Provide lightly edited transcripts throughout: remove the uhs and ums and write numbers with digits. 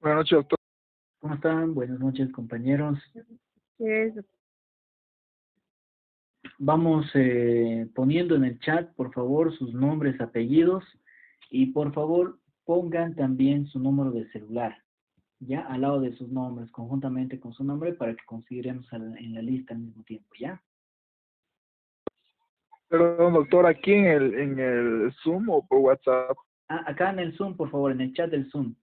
Buenas noches, doctor. ¿Cómo están? Buenas noches, compañeros. Es Vamos poniendo en el chat, por favor, sus nombres, apellidos y por favor pongan también su número de celular, ya al lado de sus nombres, conjuntamente con su nombre para que consideremos en la lista al mismo tiempo, ¿ya? Perdón, doctor, aquí en el Zoom o por WhatsApp. Acá en el Zoom, por favor, en el chat del Zoom.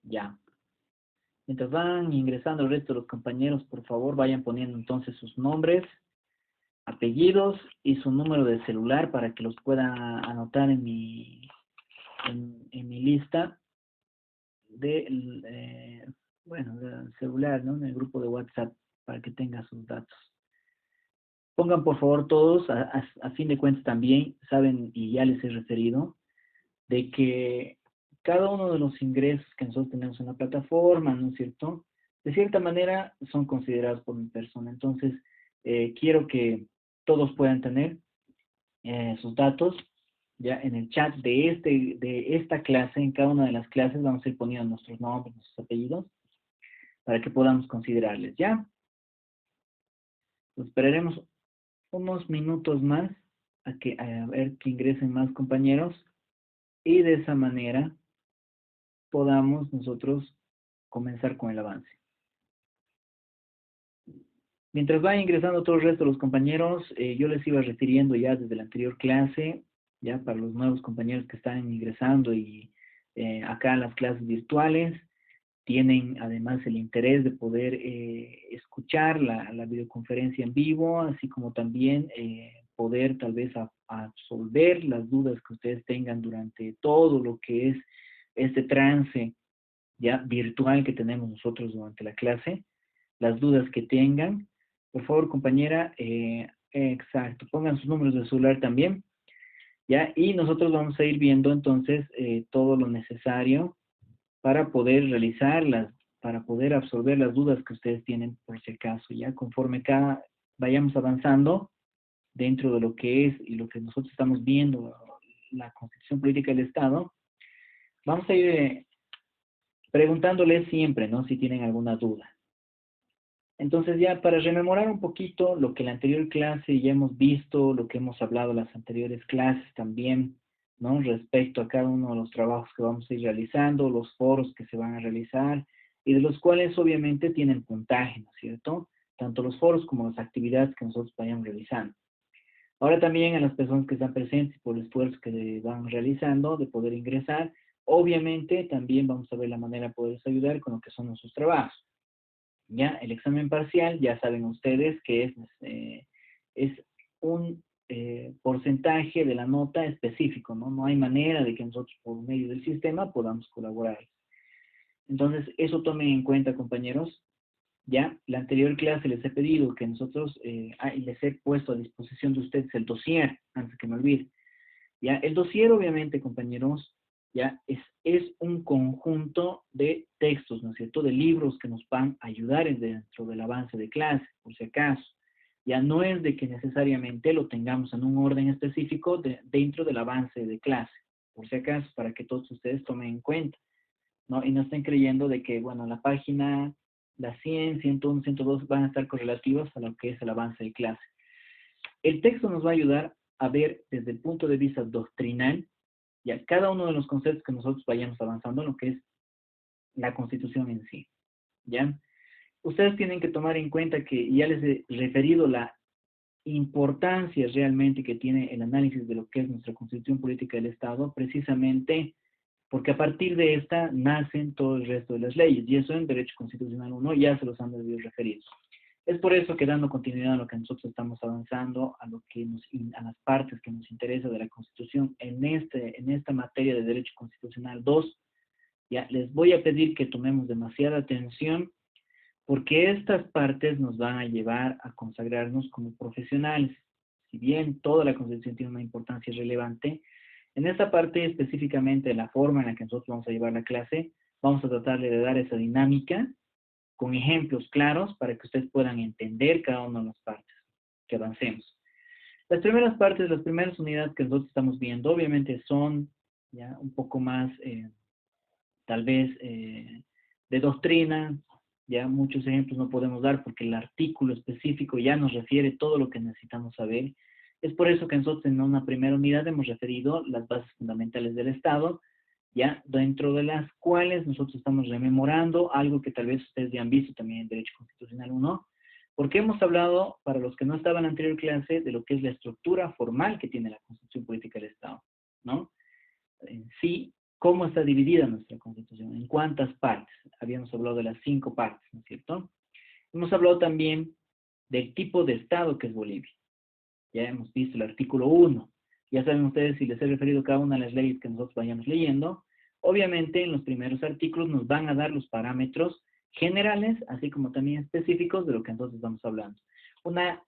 Ya. Mientras van ingresando el resto de los compañeros, por favor, vayan poniendo entonces sus nombres, apellidos y su número de celular para que los pueda anotar en mi lista de, bueno, del celular, ¿no? En el grupo de WhatsApp para que tenga sus datos. Pongan por favor todos, a fin de cuentas también, saben y ya les he referido, de que cada uno de los ingresos que nosotros tenemos en la plataforma, ¿no es cierto? De cierta manera son considerados por mi persona. Entonces, quiero que todos puedan tener sus datos ya en el chat de esta clase. En cada una de las clases vamos a ir poniendo nuestros nombres, nuestros apellidos, para que podamos considerarles, ¿ya? Pues esperaremos unos minutos más a ver que ingresen más compañeros y de esa manera podamos nosotros comenzar con el avance. Mientras va ingresando todo el resto de los compañeros, yo les iba refiriendo ya desde la anterior clase, ya para los nuevos compañeros que están ingresando y acá en las clases virtuales, tienen además el interés de poder escuchar la videoconferencia en vivo, así como también poder tal vez absolver las dudas que ustedes tengan durante todo lo que es este trance ya virtual que tenemos nosotros durante la clase, las dudas que tengan. Por favor, compañera, exacto, pongan sus números de celular también, ¿ya? Y nosotros vamos a ir viendo entonces todo lo necesario para poder realizarlas, para poder absorber las dudas que ustedes tienen por si acaso, ya conforme vayamos avanzando dentro de lo que es y lo que nosotros estamos viendo, la Constitución Política del Estado, vamos a ir preguntándoles siempre, ¿no? Si tienen alguna duda. Entonces ya para rememorar un poquito lo que en la anterior clase ya hemos visto, lo que hemos hablado en las anteriores clases también, ¿no? Respecto a cada uno de los trabajos que vamos a ir realizando, los foros que se van a realizar y de los cuales obviamente tienen puntaje, ¿no es cierto? Tanto los foros como las actividades que nosotros vayamos realizando. Ahora también a las personas que están presentes por el esfuerzo que van realizando de poder ingresar, obviamente también vamos a ver la manera de poderles ayudar con lo que son nuestros trabajos. Ya, el examen parcial, ya saben ustedes que es un porcentaje de la nota específico, ¿no? No hay manera de que nosotros por medio del sistema podamos colaborar. Entonces, eso tomen en cuenta, compañeros. Ya, la anterior clase les he pedido que nosotros, les he puesto a disposición de ustedes el dossier, antes que me olvide. Ya, el dossier, obviamente, compañeros, ya es un conjunto de textos, ¿no es cierto?, de libros que nos van a ayudar dentro del avance de clase, por si acaso. Ya no es de que necesariamente lo tengamos en un orden específico dentro del avance de clase, por si acaso, para que todos ustedes tomen en cuenta, ¿no? Y no estén creyendo de que, bueno, la página, la 100, 101, 102 van a estar correlativas a lo que es el avance de clase. El texto nos va a ayudar a ver desde el punto de vista doctrinal, ya cada uno de los conceptos que nosotros vayamos avanzando en lo que es la Constitución en sí, ¿ya? Ustedes tienen que tomar en cuenta que ya les he referido la importancia realmente que tiene el análisis de lo que es nuestra Constitución Política del Estado, precisamente porque a partir de esta nacen todo el resto de las leyes, y eso en Derecho Constitucional 1 ya se los han debido referir. Es por eso que dando continuidad a lo que nosotros estamos avanzando, a las partes que nos interesa de la Constitución en esta materia de Derecho Constitucional 2, ya les voy a pedir que tomemos demasiada atención porque estas partes nos van a llevar a consagrarnos como profesionales. Si bien toda la Constitución tiene una importancia relevante, en esta parte específicamente la forma en la que nosotros vamos a llevar la clase, vamos a tratarle de dar esa dinámica con ejemplos claros para que ustedes puedan entender cada una de las partes, que avancemos. Las primeras partes, las primeras unidades que nosotros estamos viendo, obviamente son ya un poco más, tal vez, de doctrina. Ya muchos ejemplos no podemos dar porque el artículo específico ya nos refiere todo lo que necesitamos saber. Es por eso que nosotros en una primera unidad hemos referido las bases fundamentales del Estado, ya dentro de las cuales nosotros estamos rememorando algo que tal vez ustedes ya han visto también en Derecho Constitucional 1, porque hemos hablado, para los que no estaban en la anterior clase, de lo que es la estructura formal que tiene la Constitución Política del Estado, ¿no? En sí, cómo está dividida nuestra Constitución, en cuántas partes. Habíamos hablado de las 5 partes, ¿no es cierto? Hemos hablado también del tipo de Estado que es Bolivia. Ya hemos visto el artículo 1. Ya saben ustedes, si les he referido cada una de las leyes que nosotros vayamos leyendo, obviamente en los primeros artículos nos van a dar los parámetros generales, así como también específicos de lo que nosotros estamos hablando. Una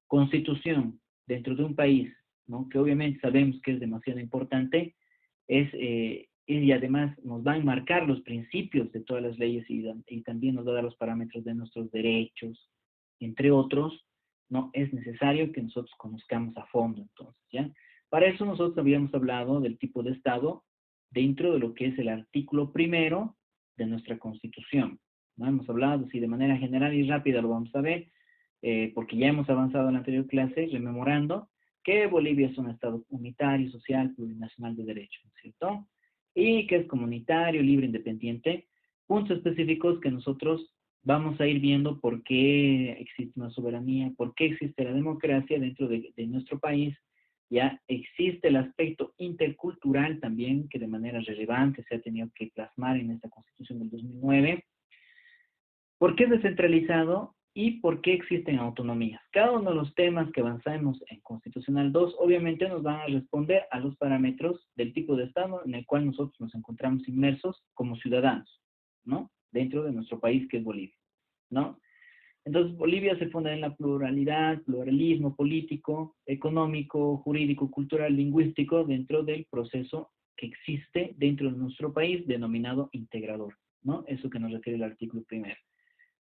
constitución dentro de un país, ¿no?, que obviamente sabemos que es demasiado importante, y además nos va a enmarcar los principios de todas las leyes y también nos va a dar los parámetros de nuestros derechos, entre otros. No es necesario que nosotros conozcamos a fondo, entonces, ¿ya? Para eso nosotros habíamos hablado del tipo de Estado dentro de lo que es el artículo primero de nuestra Constitución, ¿no? Hemos hablado, si de manera general y rápida lo vamos a ver, porque ya hemos avanzado en la anterior clase, rememorando que Bolivia es un Estado unitario, social, plurinacional de derecho, ¿no es cierto? Y que es comunitario, libre, independiente. Puntos específicos que nosotros vamos a ir viendo por qué existe una soberanía, por qué existe la democracia dentro de nuestro país. Ya existe el aspecto intercultural también, que de manera relevante se ha tenido que plasmar en esta Constitución del 2009. ¿Por qué es descentralizado y por qué existen autonomías? Cada uno de los temas que avanzamos en Constitucional 2 obviamente nos van a responder a los parámetros del tipo de Estado en el cual nosotros nos encontramos inmersos como ciudadanos, ¿no? Dentro de nuestro país, que es Bolivia, ¿no? Entonces, Bolivia se funda en la pluralidad, pluralismo político, económico, jurídico, cultural, lingüístico, dentro del proceso que existe dentro de nuestro país, denominado integrador, ¿no? Eso que nos refiere el artículo primero.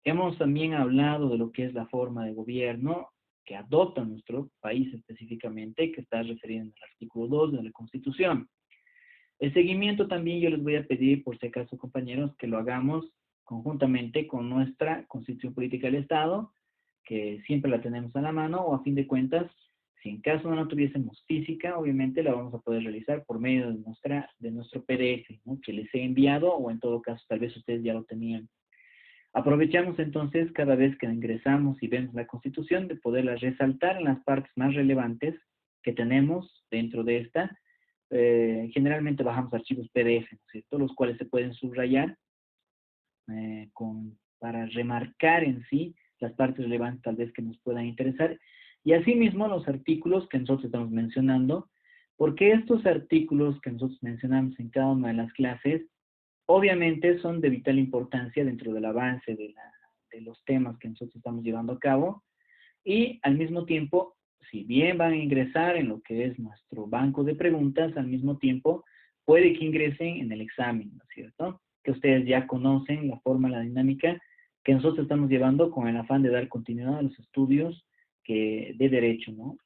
Hemos también hablado de lo que es la forma de gobierno que adopta nuestro país específicamente, que está referido en el artículo 2 de la Constitución. El seguimiento también yo les voy a pedir, por si acaso, compañeros, que lo hagamos conjuntamente con nuestra Constitución Política del Estado, que siempre la tenemos a la mano, o a fin de cuentas, si en caso no la tuviésemos física, obviamente la vamos a poder realizar por medio de nuestro PDF, ¿no?, que les he enviado, o en todo caso, tal vez ustedes ya lo tenían. Aprovechamos entonces cada vez que ingresamos y vemos la Constitución de poderla resaltar en las partes más relevantes que tenemos dentro de esta. Generalmente bajamos archivos PDF, ¿no es cierto?, los cuales se pueden subrayar para remarcar en sí las partes relevantes tal vez que nos puedan interesar. Y asimismo los artículos que nosotros estamos mencionando, porque estos artículos que nosotros mencionamos en cada una de las clases obviamente son de vital importancia dentro del avance de los temas que nosotros estamos llevando a cabo, y al mismo tiempo, si bien van a ingresar en lo que es nuestro banco de preguntas, al mismo tiempo puede que ingresen en el examen, ¿no es cierto?, que ustedes ya conocen la forma, la dinámica que nosotros estamos llevando con el afán de dar continuidad a los estudios de derecho, ¿no?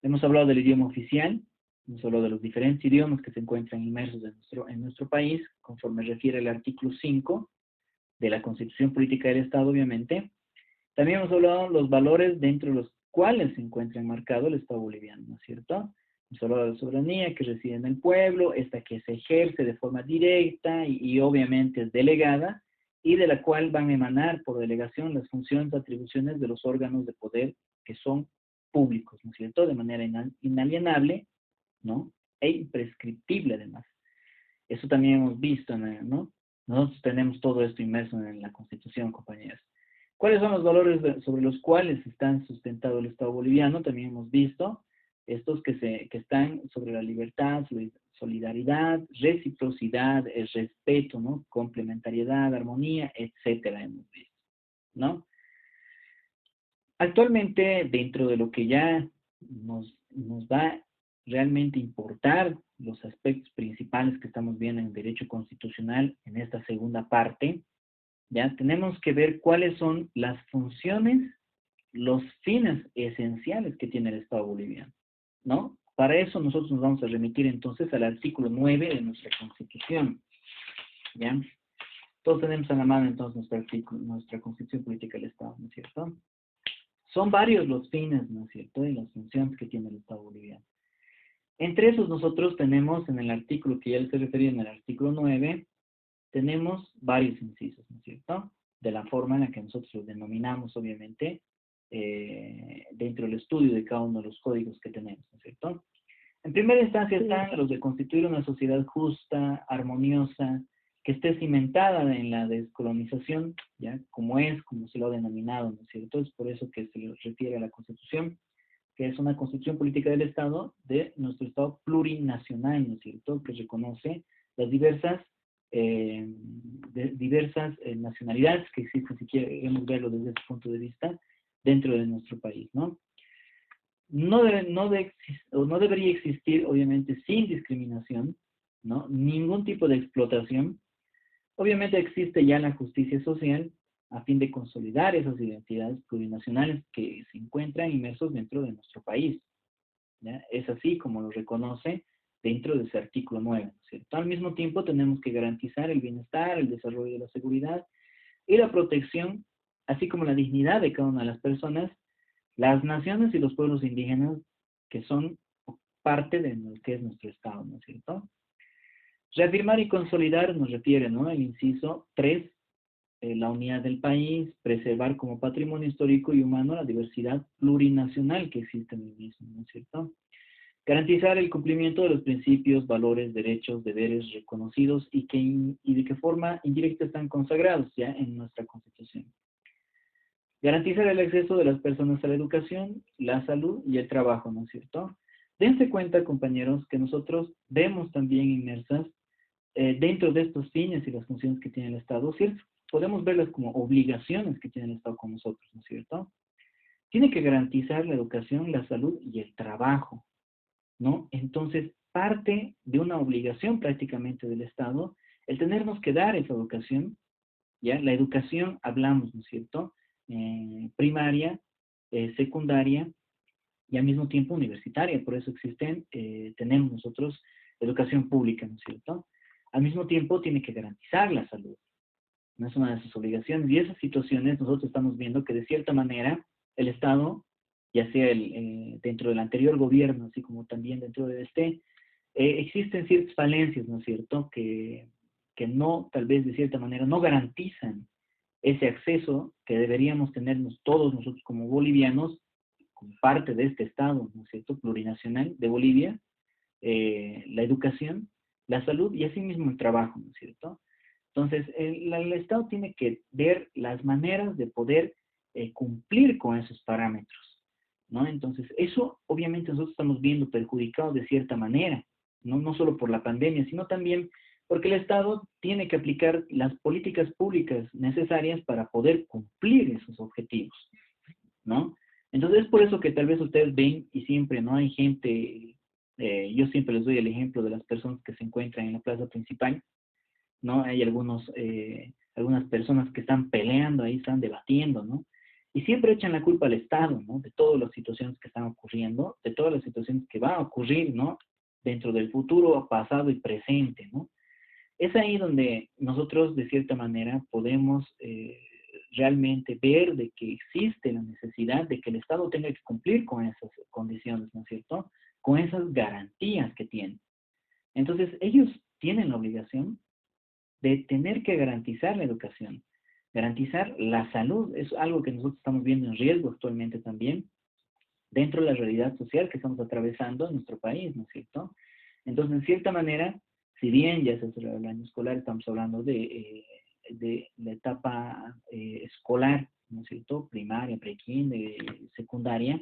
Hemos hablado del idioma oficial, hemos hablado de los diferentes idiomas que se encuentran inmersos en nuestro país, conforme refiere el artículo 5 de la Constitución Política del Estado, obviamente. También hemos hablado de los valores dentro de los cuales se encuentra enmarcado el Estado boliviano, ¿no es cierto? Hemos hablado de la soberanía que reside en el pueblo, esta que se ejerce de forma directa y obviamente es delegada, y de la cual van a emanar por delegación las funciones y atribuciones de los órganos de poder que son públicos, ¿no es cierto?, de manera inalienable, ¿no?, e imprescriptible además. Eso también hemos visto, ¿no? Nosotros tenemos todo esto inmerso en la Constitución, compañeros. ¿Cuáles son los valores sobre los cuales están sustentado el Estado boliviano? También hemos visto estos que están sobre la libertad, solidaridad, reciprocidad, el respeto, ¿no? Complementariedad, armonía, etcétera, hemos visto, ¿no? Actualmente, dentro de lo que ya nos va a realmente importar los aspectos principales que estamos viendo en derecho constitucional en esta segunda parte, ya tenemos que ver cuáles son las funciones, los fines esenciales que tiene el Estado boliviano, ¿no? Para eso nosotros nos vamos a remitir entonces al artículo 9 de nuestra Constitución, ¿ya? Todos tenemos a la mano entonces nuestra Constitución Política del Estado, ¿no es cierto? Son varios los fines, ¿no es cierto?, y las funciones que tiene el Estado boliviano. Entre esos nosotros tenemos en el artículo que ya les he referido, en el artículo 9, tenemos varios incisos, ¿no es cierto?, de la forma en la que nosotros los denominamos, obviamente, dentro del estudio de cada uno de los códigos que tenemos, ¿no es cierto? En primera instancia están los de constituir una sociedad justa, armoniosa, que esté cimentada en la descolonización, ¿ya? Como se lo ha denominado, ¿no es cierto? Es por eso que se le refiere a la Constitución, que es una Constitución política del Estado, de nuestro Estado plurinacional, ¿no es cierto?, que reconoce las diversas nacionalidades que existen, si queremos verlo desde ese punto de vista, dentro de nuestro país, ¿no? No debería existir, obviamente, sin discriminación, ¿no?, ningún tipo de explotación. Obviamente existe ya la justicia social a fin de consolidar esas identidades plurinacionales que se encuentran inmersos dentro de nuestro país, ¿ya? Es así como lo reconoce dentro de ese artículo 9, ¿no es cierto? Al mismo tiempo tenemos que garantizar el bienestar, el desarrollo de la seguridad y la protección, así como la dignidad de cada una de las personas, las naciones y los pueblos indígenas que son parte de lo que es nuestro Estado, ¿no es cierto? Reafirmar y consolidar nos refiere, ¿no?, el inciso 3, la unidad del país, preservar como patrimonio histórico y humano la diversidad plurinacional que existe en el mismo, ¿no es cierto? Garantizar el cumplimiento de los principios, valores, derechos, deberes reconocidos y de qué forma indirecta están consagrados ya en nuestra Constitución. Garantizar el acceso de las personas a la educación, la salud y el trabajo, ¿no es cierto? Dense cuenta, compañeros, que nosotros vemos también inmersas dentro de estos fines y las funciones que tiene el Estado, ¿cierto? Podemos verlas como obligaciones que tiene el Estado con nosotros, ¿no es cierto? Tiene que garantizar la educación, la salud y el trabajo, ¿no? Entonces, parte de una obligación prácticamente del Estado, el tenernos que dar esa educación, ¿ya? La educación, hablamos, ¿no es cierto?, primaria, secundaria y al mismo tiempo universitaria, por eso tenemos nosotros educación pública, ¿no es cierto? Al mismo tiempo tiene que garantizar la salud, no es una de sus obligaciones, y esas situaciones nosotros estamos viendo que de cierta manera el Estado, ya sea dentro del anterior gobierno, así como también dentro de existen ciertas falencias, ¿no es cierto?, que no, tal vez de cierta manera, no garantizan ese acceso que deberíamos tenernos todos nosotros como bolivianos, como parte de este Estado, ¿no es cierto?, plurinacional de Bolivia, la educación, la salud y asimismo el trabajo, ¿no es cierto? Entonces, el Estado tiene que ver las maneras de poder cumplir con esos parámetros, ¿no? Entonces, eso obviamente nosotros estamos viendo perjudicado de cierta manera, ¿no? No solo por la pandemia, sino también porque el Estado tiene que aplicar las políticas públicas necesarias para poder cumplir esos objetivos, ¿no? Entonces, es por eso que tal vez ustedes ven y siempre, ¿no?, hay gente, yo siempre les doy el ejemplo de las personas que se encuentran en la plaza principal, ¿no? Hay algunas personas que están peleando ahí, están debatiendo, ¿no? Y siempre echan la culpa al Estado, ¿no?, de todas las situaciones que están ocurriendo, de todas las situaciones que van a ocurrir, ¿no?, dentro del futuro, pasado y presente, ¿no? Es ahí donde nosotros, de cierta manera, podemos realmente ver de que existe la necesidad de que el Estado tenga que cumplir con esas condiciones, ¿no es cierto?, con esas garantías que tiene. Entonces, ellos tienen la obligación de tener que garantizar la educación, garantizar la salud, es algo que nosotros estamos viendo en riesgo actualmente también, dentro de la realidad social que estamos atravesando en nuestro país, ¿no es cierto? Entonces, en cierta manera, si bien ya se cerró el año escolar, estamos hablando de la etapa escolar, ¿no es cierto? Primaria, prekinder, secundaria,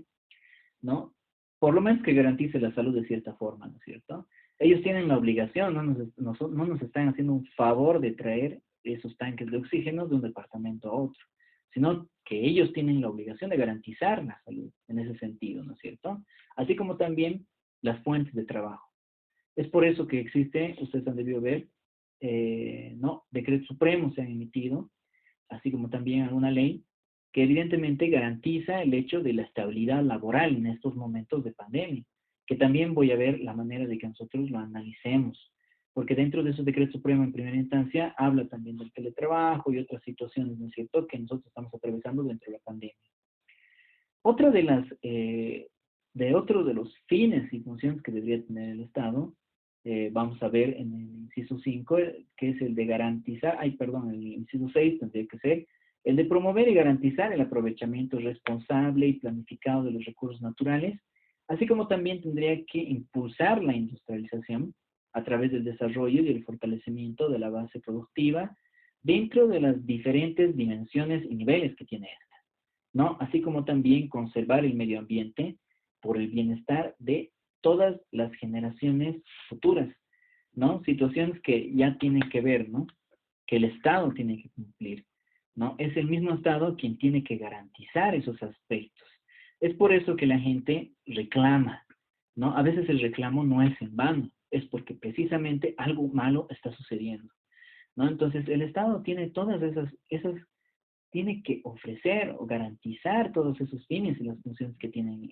¿no? Por lo menos que garantice la salud de cierta forma, ¿no es cierto? Ellos tienen la obligación, no nos están haciendo un favor de traer esos tanques de oxígeno de un departamento a otro, sino que ellos tienen la obligación de garantizar la salud en ese sentido, ¿no es cierto? Así como también las fuentes de trabajo. Es por eso que existe, ustedes han debido ver, ¿no? Decretos supremos se han emitido, así como también alguna ley que evidentemente garantiza el hecho de la estabilidad laboral en estos momentos de pandemia, que también voy a ver la manera de que nosotros lo analicemos, porque dentro de esos decretos supremos en primera instancia habla también del teletrabajo y otras situaciones, ¿no es cierto?, que nosotros estamos atravesando dentro de la pandemia. Otra de las, otro de los fines y funciones que debería tener el Estado, vamos a ver en el inciso 5, que es el de garantizar, el inciso 6 tendría que ser, el de promover y garantizar el aprovechamiento responsable y planificado de los recursos naturales, así como también tendría que impulsar la industrialización a través del desarrollo y el fortalecimiento de la base productiva dentro de las diferentes dimensiones y niveles que tiene esta, ¿no? Así como también conservar el medio ambiente por el bienestar de todas las generaciones futuras, ¿no? Situaciones que ya tienen que ver, ¿no? Que el Estado tiene que cumplir, ¿no? Es el mismo Estado quien tiene que garantizar esos aspectos. Es por eso que la gente reclama, ¿no? A veces el reclamo no es en vano, es porque precisamente algo malo está sucediendo, ¿no? Entonces el Estado tiene todas esas tiene que ofrecer o garantizar todos esos fines y las funciones que tienen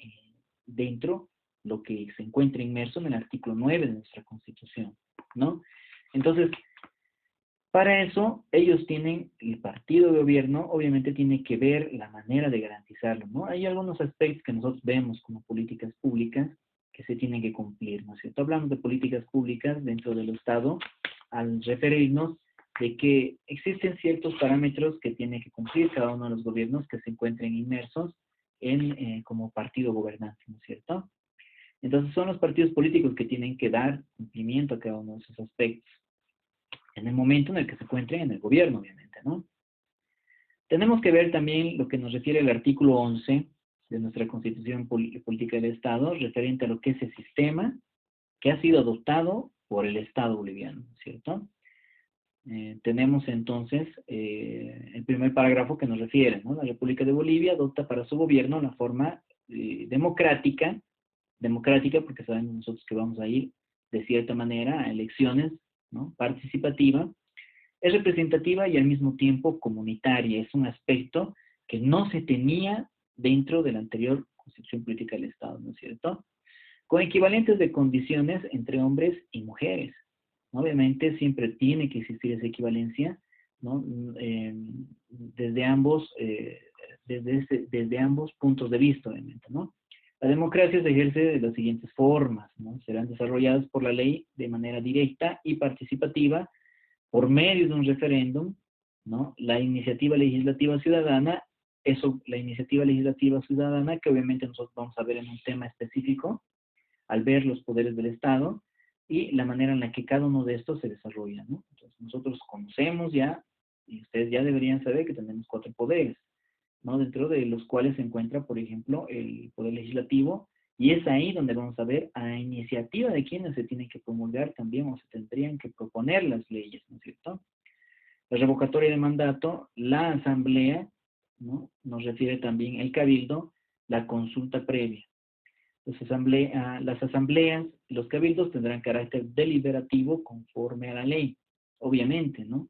dentro lo que se encuentra inmerso en el artículo 9 de nuestra Constitución, ¿no? Entonces, para eso, ellos tienen, el partido de gobierno, obviamente tiene que ver la manera de garantizarlo, ¿no? Hay algunos aspectos que nosotros vemos como políticas públicas que se tienen que cumplir, ¿no es cierto? Hablamos de políticas públicas dentro del Estado al referirnos de que existen ciertos parámetros que tiene que cumplir cada uno de los gobiernos que se encuentren inmersos en como partido gobernante, ¿no es cierto? Entonces son los partidos políticos que tienen que dar cumplimiento a cada uno de esos aspectos en el momento en el que se encuentren en el gobierno, obviamente, ¿no? Tenemos que ver también lo que nos refiere el artículo 11 de nuestra Constitución Política del Estado, referente a lo que es el sistema que ha sido adoptado por el Estado boliviano, ¿cierto? Tenemos entonces el primer parágrafo que nos refiere, ¿no? La República de Bolivia adopta para su gobierno la forma democrática porque sabemos nosotros que vamos a ir de cierta manera a elecciones, ¿no? Participativa, es representativa y al mismo tiempo comunitaria. Es un aspecto que no se tenía dentro de la anterior Constitución Política del Estado, ¿no es cierto? Con equivalentes de condiciones entre hombres y mujeres. Obviamente siempre tiene que existir esa equivalencia, ¿no? Desde ambos puntos de vista, obviamente, ¿no? La democracia se ejerce de las siguientes formas, ¿no? Serán desarrolladas por la ley de manera directa y participativa por medio de un referéndum, ¿no? La iniciativa legislativa ciudadana, la iniciativa legislativa ciudadana, que obviamente nosotros vamos a ver en un tema específico, al ver los poderes del Estado y la manera en la que cada uno de estos se desarrolla, ¿no? Entonces, nosotros conocemos ya, y ustedes ya deberían saber que tenemos 4 poderes, ¿no? Dentro de los cuales se encuentra, por ejemplo, el poder legislativo, y es ahí donde vamos a ver a iniciativa de quienes se tienen que promulgar también o se tendrían que proponer las leyes, ¿no es cierto? La revocatoria de mandato, la asamblea, ¿no? Nos refiere también el cabildo, la consulta previa. Las asambleas, los cabildos tendrán carácter deliberativo conforme a la ley, obviamente, ¿no?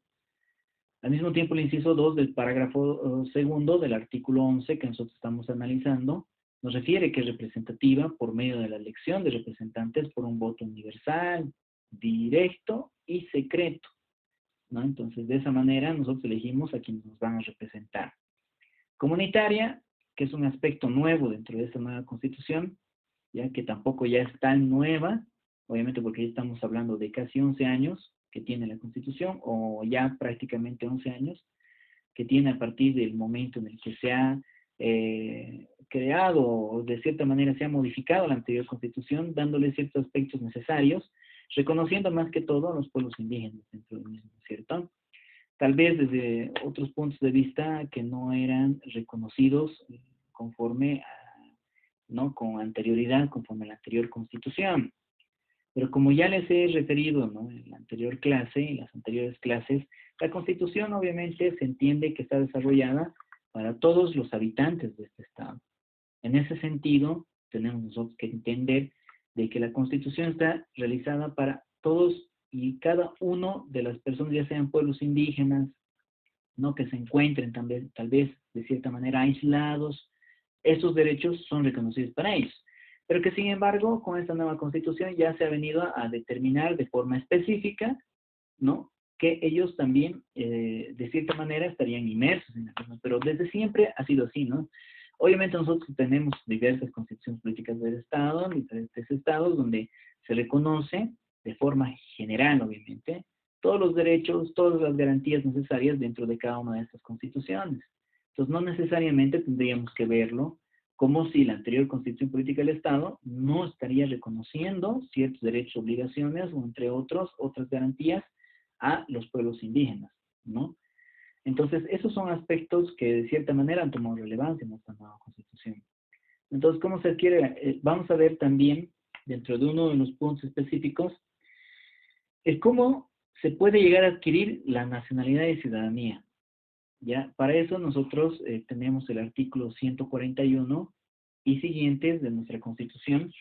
Al mismo tiempo, el inciso 2 del parágrafo segundo del artículo 11 que nosotros estamos analizando, nos refiere que es representativa por medio de la elección de representantes por un voto universal, directo y secreto, ¿no? Entonces, de esa manera, nosotros elegimos a quienes nos van a representar. Comunitaria, que es un aspecto nuevo dentro de esta nueva Constitución, ya que tampoco ya es tan nueva, obviamente porque ya estamos hablando de casi 11 años que tiene la Constitución, o ya prácticamente 11 años, que tiene a partir del momento en el que se ha creado, o de cierta manera se ha modificado la anterior Constitución, dándole ciertos aspectos necesarios, reconociendo más que todo a los pueblos indígenas dentro del mismo, ¿cierto? tal vez desde otros puntos de vista que no eran reconocidos conforme a, ¿no? Con anterioridad, conforme a la anterior Constitución. Pero como ya les he referido, ¿no? En la anterior clase, en las anteriores clases, la Constitución obviamente se entiende que está desarrollada para todos los habitantes de este Estado. En ese sentido, tenemos nosotros que entender de que la Constitución está realizada para todos y cada uno de las personas, ya sean pueblos indígenas, ¿no? Que se encuentren también, tal vez de cierta manera aislados, esos derechos son reconocidos para ellos. Pero que sin embargo, con esta nueva Constitución ya se ha venido a determinar de forma específica, ¿no? Que ellos también, de cierta manera, estarían inmersos en la misma. Pero desde siempre ha sido así, ¿no? Obviamente nosotros tenemos diversas constituciones políticas del Estado, diferentes estados, donde se reconoce de forma general, obviamente, todos los derechos, todas las garantías necesarias dentro de cada una de estas constituciones. Entonces, no necesariamente tendríamos que verlo como si la anterior Constitución Política del Estado no estaría reconociendo ciertos derechos, obligaciones, o entre otros, otras garantías a los pueblos indígenas, ¿no? Entonces, esos son aspectos que de cierta manera han tomado relevancia en esta nueva Constitución. Entonces, ¿cómo se adquiere? Vamos a ver también, dentro de uno de los puntos específicos, cómo se puede llegar a adquirir la nacionalidad y ciudadanía. ¿Ya? Para eso nosotros tenemos el artículo 141 y siguientes de nuestra Constitución,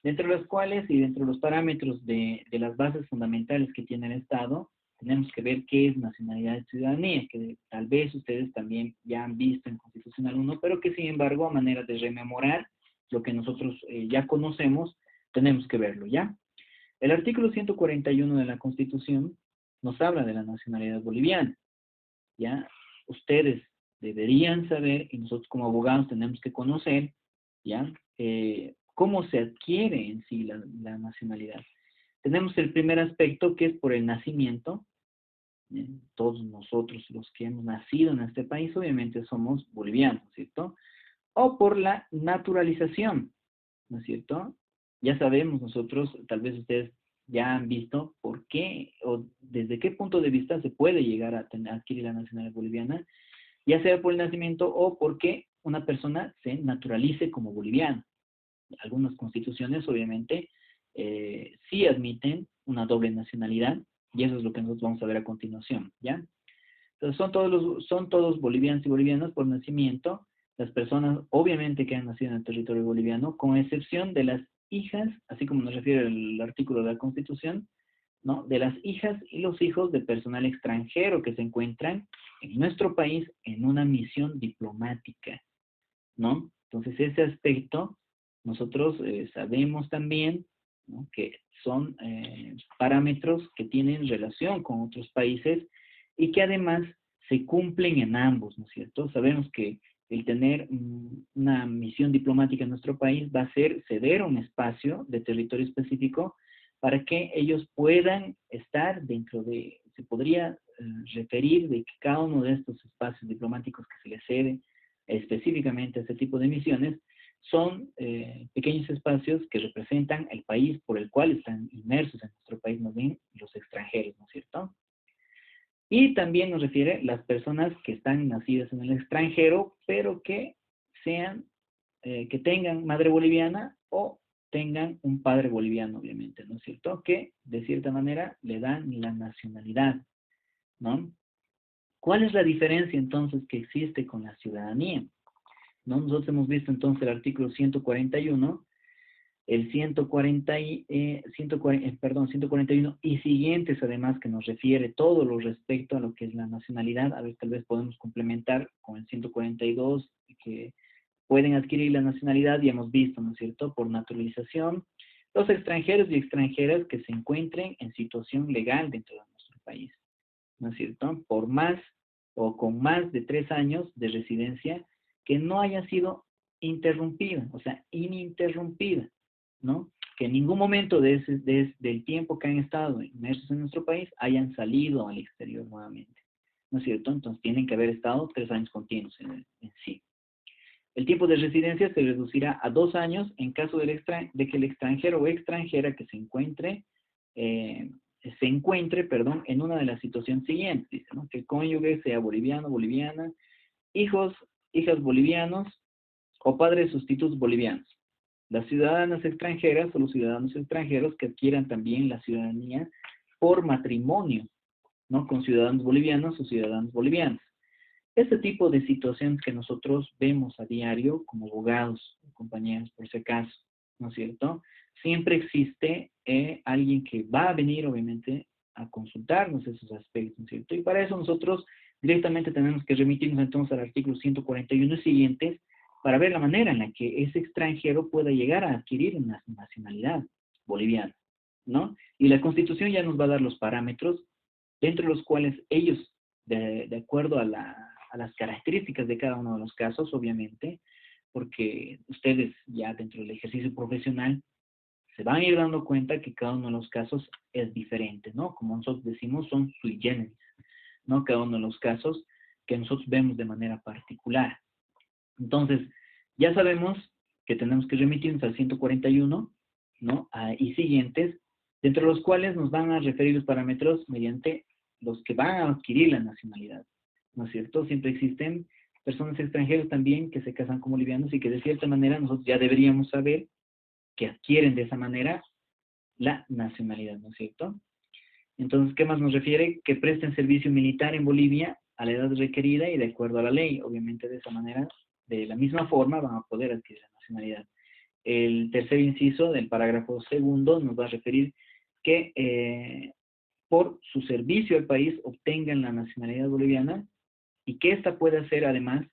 dentro de los cuales y dentro de los parámetros de las bases fundamentales que tiene el Estado, tenemos que ver qué es nacionalidad y ciudadanía, que tal vez ustedes también ya han visto en Constitucional 1, pero que sin embargo, a manera de rememorar lo que nosotros ya conocemos, tenemos que verlo, ¿ya? El artículo 141 de la Constitución nos habla de la nacionalidad boliviana, ¿ya? Ustedes deberían saber, y nosotros como abogados tenemos que conocer, ¿ya? Cómo se adquiere en sí la nacionalidad. Tenemos el primer aspecto que es por el nacimiento. Todos nosotros los que hemos nacido en este país obviamente somos bolivianos, ¿cierto? O por la naturalización, ¿no es cierto? Ya sabemos nosotros, tal vez ustedes ya han visto por qué o desde qué punto de vista se puede llegar a adquirir la nacionalidad boliviana, ya sea por el nacimiento o porque una persona se naturalice como boliviano. Algunas constituciones, obviamente, sí admiten una doble nacionalidad, y eso es lo que nosotros vamos a ver a continuación, ¿ya? Entonces, son todos bolivianos y bolivianas por nacimiento, las personas, obviamente, que han nacido en el territorio boliviano, con excepción de las hijas, así como nos refiere el artículo de la Constitución, ¿no? De las hijas y los hijos de personal extranjero que se encuentran en nuestro país en una misión diplomática, ¿no? Entonces, ese aspecto, nosotros sabemos también, ¿no? Que son parámetros que tienen relación con otros países y que además se cumplen en ambos, ¿no es cierto? Sabemos que el tener una misión diplomática en nuestro país va a ser ceder un espacio de territorio específico para que ellos puedan estar dentro de, se podría referir de que cada uno de estos espacios diplomáticos que se les cede específicamente a este tipo de misiones son pequeños espacios que representan el país por el cual están inmersos en nuestro país, más bien los extranjeros, ¿no es cierto? Y también nos refiere las personas que están nacidas en el extranjero, pero que sean, que tengan madre boliviana o tengan un padre boliviano, obviamente, ¿no es cierto? Que de cierta manera le dan la nacionalidad, ¿no? ¿Cuál es la diferencia entonces que existe con la ciudadanía? ¿No? Nosotros hemos visto entonces el artículo 141, el 141 y siguientes además, que nos refiere todo lo respecto a lo que es la nacionalidad. A ver, tal vez podemos complementar con el 142, que pueden adquirir la nacionalidad, y hemos visto, ¿no es cierto?, por naturalización, los extranjeros y extranjeras que se encuentren en situación legal dentro de nuestro país, ¿no es cierto?, por más o con más de 3 años de residencia que no haya sido interrumpida, o sea, ininterrumpida, ¿no? Que en ningún momento del tiempo que han estado inmersos en nuestro país hayan salido al exterior nuevamente, ¿no es cierto? Entonces tienen que haber estado 3 años continuos en sí. El tiempo de residencia se reducirá a 2 años en caso de que el extranjero o extranjera que se encuentre se encuentre, perdón, en una de las situaciones siguientes, dice, ¿no? Que el cónyuge sea boliviano, boliviana, hijos, hijas bolivianos o padres sustitutos bolivianos. Las ciudadanas extranjeras o los ciudadanos extranjeros que adquieran también la ciudadanía por matrimonio, ¿no? Con ciudadanos bolivianos o ciudadanos bolivianos. Este tipo de situaciones que nosotros vemos a diario como abogados, compañeros, por si acaso, ¿no es cierto? Siempre existe alguien que va a venir, obviamente, a consultarnos esos aspectos, ¿no es cierto? Y para eso nosotros directamente tenemos que remitirnos entonces al artículo 141 y siguientes para ver la manera en la que ese extranjero pueda llegar a adquirir una nacionalidad boliviana, ¿no? Y la Constitución ya nos va a dar los parámetros dentro de los cuales ellos, de acuerdo a las características de cada uno de los casos, obviamente, porque ustedes ya dentro del ejercicio profesional se van a ir dando cuenta que cada uno de los casos es diferente, ¿no? Como nosotros decimos, son sui generis, ¿no? Cada uno de los casos que nosotros vemos de manera particular. Entonces, ya sabemos que tenemos que remitirnos al 141, ¿no? Y siguientes, dentro de los cuales nos van a referir los parámetros mediante los que van a adquirir la nacionalidad, ¿no es cierto? Siempre existen personas extranjeras también que se casan como bolivianos y que de cierta manera nosotros ya deberíamos saber que adquieren de esa manera la nacionalidad, ¿no es cierto? Entonces, ¿qué más nos refiere? Que presten servicio militar en Bolivia a la edad requerida y de acuerdo a la ley. Obviamente, de esa manera, de la misma forma, van a poder adquirir la nacionalidad. El tercer inciso del parágrafo segundo nos va a referir que por su servicio al país obtengan la nacionalidad boliviana y que ésta pueda ser, además,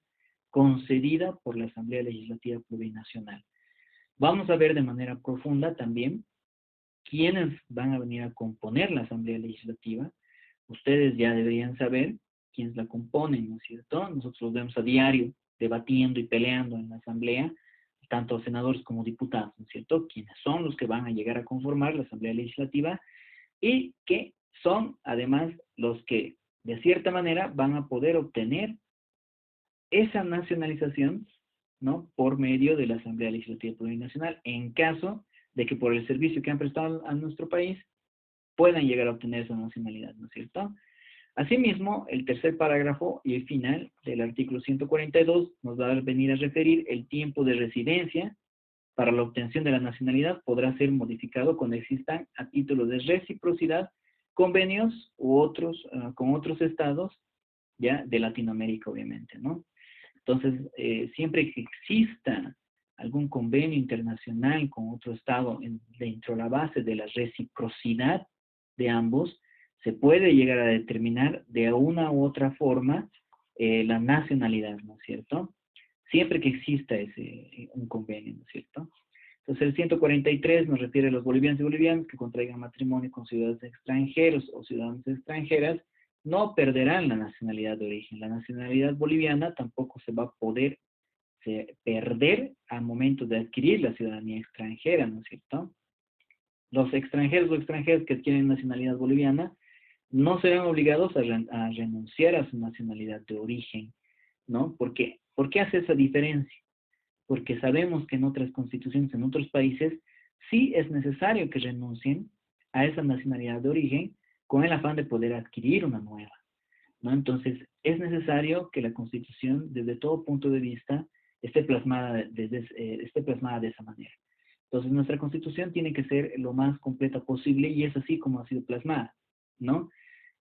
concedida por la Asamblea Legislativa Plurinacional. Vamos a ver de manera profunda también quiénes van a venir a componer la Asamblea Legislativa. Ustedes ya deberían saber quiénes la componen, ¿no es cierto? Nosotros los vemos a diario debatiendo y peleando en la Asamblea, tanto senadores como diputados, ¿no es cierto? Quienes son los que van a llegar a conformar la Asamblea Legislativa y que son, además, los que, de cierta manera, van a poder obtener esa nacionalización, ¿no? Por medio de la Asamblea Legislativa Plurinacional, en caso de que por el servicio que han prestado a nuestro país puedan llegar a obtener esa nacionalidad, ¿no es cierto? Asimismo, el tercer parágrafo y el final del artículo 142 nos va a venir a referir el tiempo de residencia para la obtención de la nacionalidad podrá ser modificado cuando existan a título de reciprocidad convenios u otros con otros estados ya de Latinoamérica, obviamente, ¿no? Entonces, siempre que exista algún convenio internacional con otro estado dentro de la base de la reciprocidad de ambos, se puede llegar a determinar de una u otra forma la nacionalidad, ¿no es cierto? Siempre que exista un convenio, ¿no es cierto? Entonces, el 143 nos refiere a los bolivianos y bolivianas que contraigan matrimonio con ciudadanos extranjeros o ciudadanas extranjeras, no perderán la nacionalidad de origen. La nacionalidad boliviana tampoco se va a poder perder al momento de adquirir la ciudadanía extranjera, ¿no es cierto? Los extranjeros o extranjeras que adquieren nacionalidad boliviana no serán obligados a renunciar a su nacionalidad de origen, ¿no? ¿Por qué hace esa diferencia? Porque sabemos que en otras constituciones, en otros países, sí es necesario que renuncien a esa nacionalidad de origen con el afán de poder adquirir una nueva, ¿no? Entonces, es necesario que la Constitución, desde todo punto de vista, esté plasmada de esa manera. Entonces, nuestra Constitución tiene que ser lo más completa posible y es así como ha sido plasmada, ¿no?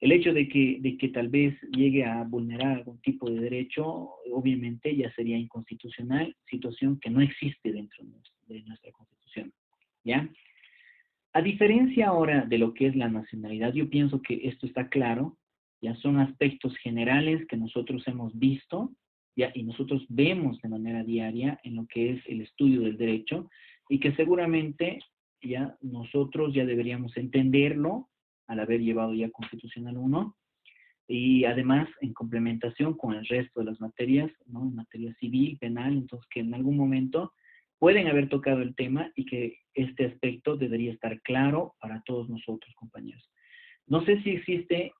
El hecho de que tal vez llegue a vulnerar algún tipo de derecho, obviamente ya sería inconstitucional, situación que no existe dentro de nuestra Constitución, ¿ya? A diferencia ahora de lo que es la nacionalidad, yo pienso que esto está claro, ya son aspectos generales que nosotros hemos visto, ya, y nosotros vemos de manera diaria en lo que es el estudio del derecho, y que seguramente ya nosotros ya deberíamos entenderlo al haber llevado ya Constitucional 1, y además en complementación con el resto de las materias, ¿no? En materia civil, penal, entonces que en algún momento pueden haber tocado el tema y que este aspecto debería estar claro para todos nosotros, compañeros. No sé si existe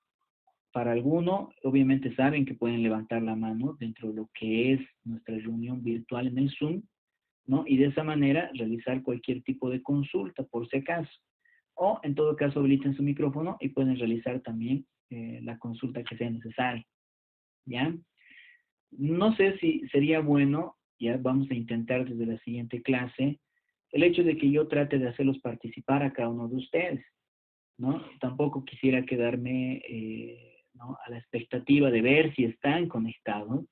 para alguno, obviamente saben que pueden levantar la mano dentro de lo que es nuestra reunión virtual en el Zoom, ¿no? Y de esa manera realizar cualquier tipo de consulta, por si acaso. o en todo caso habiliten su micrófono y pueden realizar también la consulta que sea necesaria, ¿ya? No sé si sería bueno, ya vamos a intentar desde la siguiente clase, el hecho de que yo trate de hacerlos participar a cada uno de ustedes, ¿no? Tampoco quisiera quedarme ¿no? a la expectativa de ver si están conectados,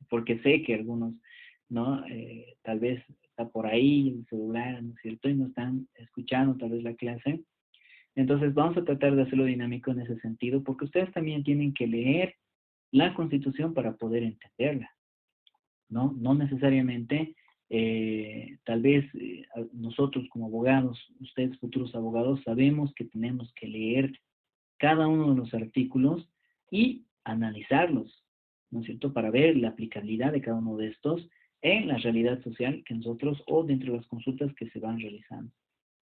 porque sé que algunos, ¿no? Tal vez está por ahí el celular, ¿no es cierto? Y no están escuchando tal vez la clase. Entonces vamos a tratar de hacerlo dinámico en ese sentido, porque ustedes también tienen que leer la Constitución para poder entenderla, ¿no? No necesariamente, tal vez nosotros como abogados, ustedes futuros abogados, sabemos que tenemos que leer cada uno de los artículos y analizarlos, ¿no es cierto?, para ver la aplicabilidad de cada uno de estos en la realidad social que nosotros o dentro de las consultas que se van realizando.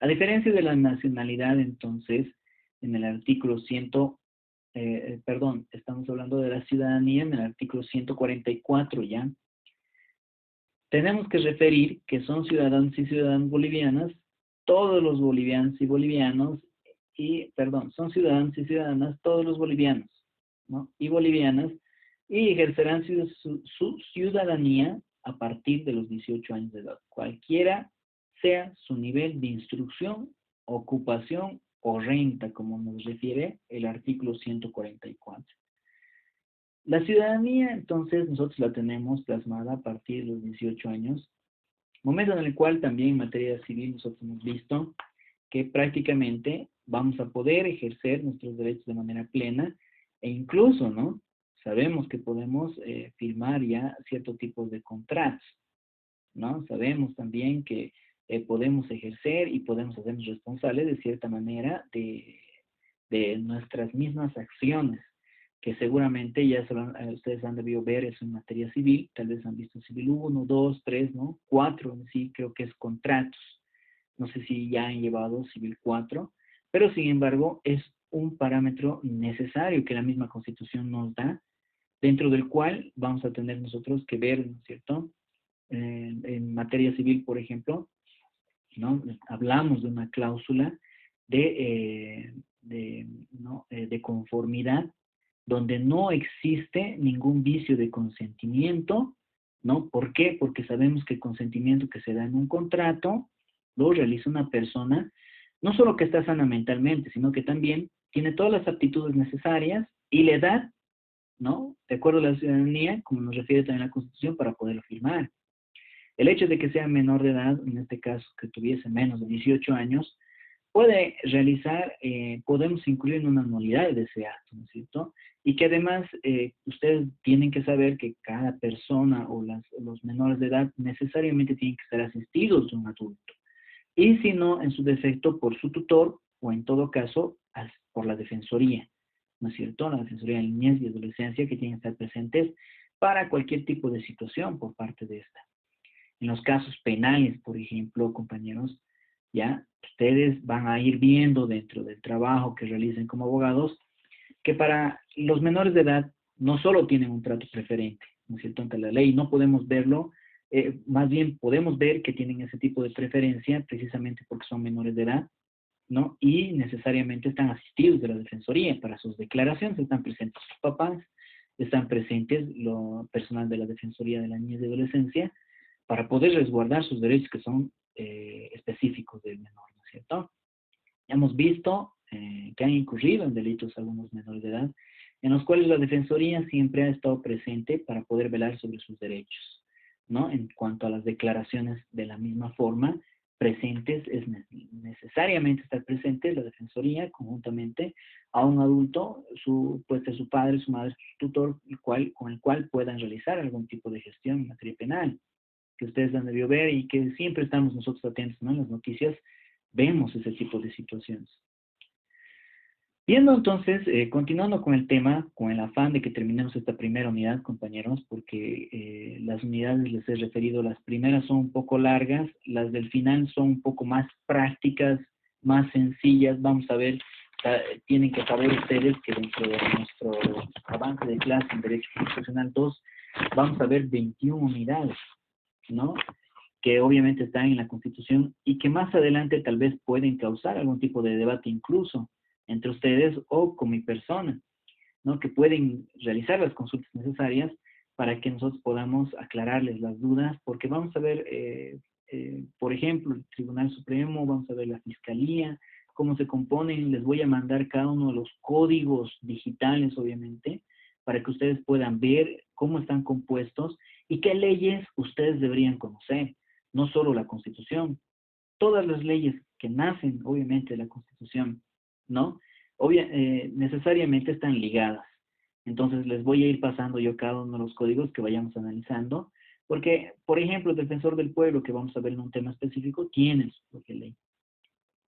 A diferencia de la nacionalidad, entonces, en el artículo estamos hablando de la ciudadanía en el artículo 144 ya. Tenemos que referir que son ciudadanos y ciudadanas bolivianas, todos los bolivianos y bolivianos, son ciudadanos y ciudadanas todos los bolivianos, ¿no? Y bolivianas, y ejercerán su ciudadanía a partir de los 18 años de edad, cualquiera sea su nivel de instrucción, ocupación o renta, como nos refiere el artículo 144. La ciudadanía, entonces, nosotros la tenemos plasmada a partir de los 18 años, momento en el cual también en materia civil nosotros hemos visto que prácticamente vamos a poder ejercer nuestros derechos de manera plena e incluso, ¿no? Sabemos que podemos firmar ya ciertos tipos de contratos, ¿no? Sabemos también que podemos ejercer y podemos hacernos responsables de cierta manera de nuestras mismas acciones, que seguramente ya ustedes han debido ver eso en materia civil, tal vez han visto civil 1, 2, 3, ¿no? 4, sí, creo que es contratos. No sé si ya han llevado civil 4, pero sin embargo es un parámetro necesario que la misma Constitución nos da, dentro del cual vamos a tener nosotros que ver, ¿no es cierto? En materia civil, por ejemplo, ¿no? Hablamos de una cláusula de conformidad donde no existe ningún vicio de consentimiento, ¿no? ¿Por qué? Porque sabemos que el consentimiento que se da en un contrato lo realiza una persona, no solo que está sana mentalmente, sino que también tiene todas las aptitudes necesarias y la edad, ¿no? De acuerdo a la ciudadanía, como nos refiere también la Constitución, para poderlo firmar. El hecho de que sea menor de edad, en este caso que tuviese menos de 18 años, puede realizar, podemos incluir en una anualidad de ese acto, ¿no es cierto? Y que además ustedes tienen que saber que cada persona o los menores de edad necesariamente tienen que estar asistidos de un adulto. Y si no, en su defecto, por su tutor o en todo caso, por la defensoría, ¿no es cierto? La defensoría de niñez y adolescencia que tienen que estar presentes para cualquier tipo de situación por parte de esta. En los casos penales, por ejemplo, compañeros, ya ustedes van a ir viendo dentro del trabajo que realicen como abogados que para los menores de edad no solo tienen un trato preferente, ¿no es cierto?, ante la ley, no podemos verlo, más bien podemos ver que tienen ese tipo de preferencia precisamente porque son menores de edad, ¿no? Y necesariamente están asistidos de la defensoría para sus declaraciones, están presentes sus papás, están presentes lo personal de la defensoría de la niñez y adolescencia para poder resguardar sus derechos que son específicos del menor, ¿no es cierto? Hemos visto que han incurrido en delitos algunos menores de edad, en los cuales la Defensoría siempre ha estado presente para poder velar sobre sus derechos, ¿no? En cuanto a las declaraciones de la misma forma, presentes, es necesariamente estar presente la Defensoría conjuntamente a un adulto, puede ser su padre, su madre, su tutor, con el cual puedan realizar algún tipo de gestión en materia penal, que ustedes han debido ver y que siempre estamos nosotros atentos, ¿no? En las noticias vemos ese tipo de situaciones. Viendo entonces, continuando con el tema, con el afán de que terminemos esta primera unidad, compañeros, porque las unidades les he referido, las primeras son un poco largas, las del final son un poco más prácticas, más sencillas. Vamos a ver, tienen que saber ustedes que dentro de nuestro avance de clase en Derecho Constitucional 2, vamos a ver 21 unidades, ¿no? que obviamente están en la Constitución y que más adelante tal vez pueden causar algún tipo de debate incluso entre ustedes o con mi persona, ¿no? Que pueden realizar las consultas necesarias para que nosotros podamos aclararles las dudas, porque vamos a ver, por ejemplo, el Tribunal Supremo, vamos a ver la Fiscalía, cómo se componen, les voy a mandar cada uno de los códigos digitales, obviamente, para que ustedes puedan ver cómo están compuestos y qué leyes ustedes deberían conocer, no solo la Constitución, todas las leyes que nacen, obviamente, de la Constitución, ¿no? Necesariamente están ligadas. Entonces, les voy a ir pasando yo cada uno de los códigos que vayamos analizando, porque, por ejemplo, el defensor del pueblo, que vamos a ver en un tema específico, tiene su propia ley,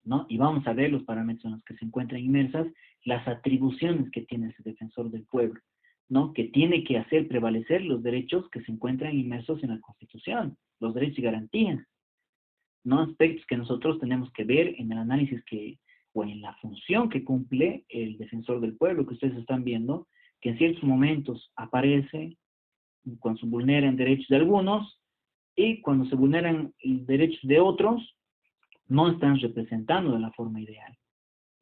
¿no? Y vamos a ver los parámetros en los que se encuentran inmersas, las atribuciones que tiene ese defensor del pueblo, ¿no? Que tiene que hacer prevalecer los derechos que se encuentran inmersos en la Constitución, los derechos y garantías, ¿no? Aspectos que nosotros tenemos que ver en el análisis o en la función que cumple el defensor del pueblo, que ustedes están viendo, que en ciertos momentos aparece cuando se vulneran derechos de algunos y cuando se vulneran derechos de otros, no están representando de la forma ideal,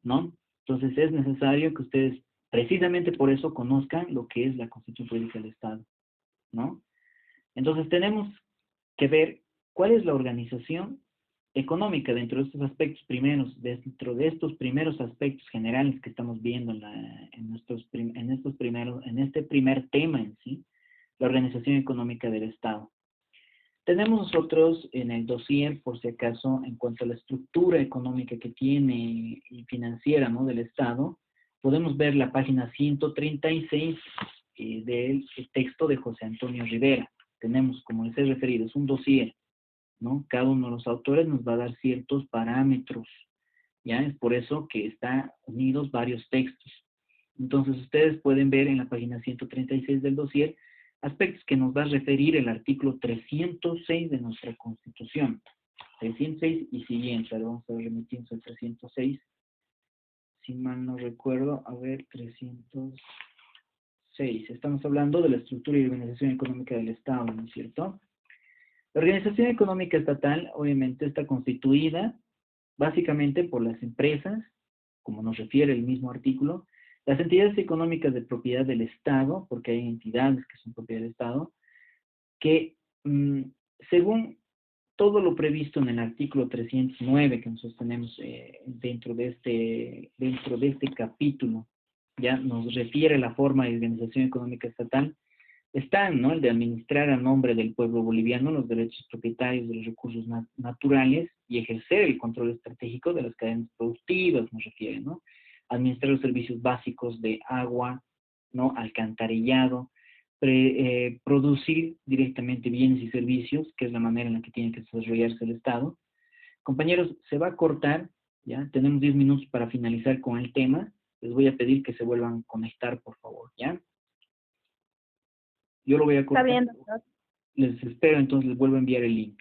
¿no? Entonces es necesario que ustedes, precisamente por eso, conozcan lo que es la Constitución Política del Estado, ¿no? Entonces tenemos que ver cuál es la organización económica dentro de estos aspectos primeros, dentro de estos primeros aspectos generales que estamos viendo en este primer tema en sí, la organización económica del Estado. Tenemos nosotros en el dossier, por si acaso, en cuanto a la estructura económica que tiene y financiera, ¿no?, del Estado, podemos ver la página 136 del texto de José Antonio Rivera. Tenemos, como les he referido, es un dossier, ¿no? Cada uno de los autores nos va a dar ciertos parámetros, ¿ya? Es por eso que están unidos varios textos. Entonces, ustedes pueden ver en la página 136 del dossier aspectos que nos va a referir el artículo 306 de nuestra Constitución. 306 y siguiente. Ahora vamos a remitirnos al 306. Si mal no recuerdo, a ver, 306. Estamos hablando de la estructura y organización económica del Estado, ¿no es cierto? La organización económica estatal, obviamente, está constituida básicamente por las empresas, como nos refiere el mismo artículo, las entidades económicas de propiedad del Estado, porque hay entidades que son propiedad del Estado, que según todo lo previsto en el artículo 309 que nosotros tenemos dentro de este capítulo, ya nos refiere a la forma de organización económica estatal, están, ¿no?, el de administrar a nombre del pueblo boliviano los derechos propietarios de los recursos naturales y ejercer el control estratégico de las cadenas productivas, nos refiere, ¿no? Administrar los servicios básicos de agua, ¿no?, alcantarillado, producir directamente bienes y servicios, que es la manera en la que tiene que desarrollarse el Estado. Compañeros, se va a cortar, ¿ya? Tenemos 10 minutos para finalizar con el tema. Les voy a pedir que se vuelvan a conectar, por favor, ¿ya? Yo lo voy a Está cortar. bien, doctor. Les espero, entonces les vuelvo a enviar el link.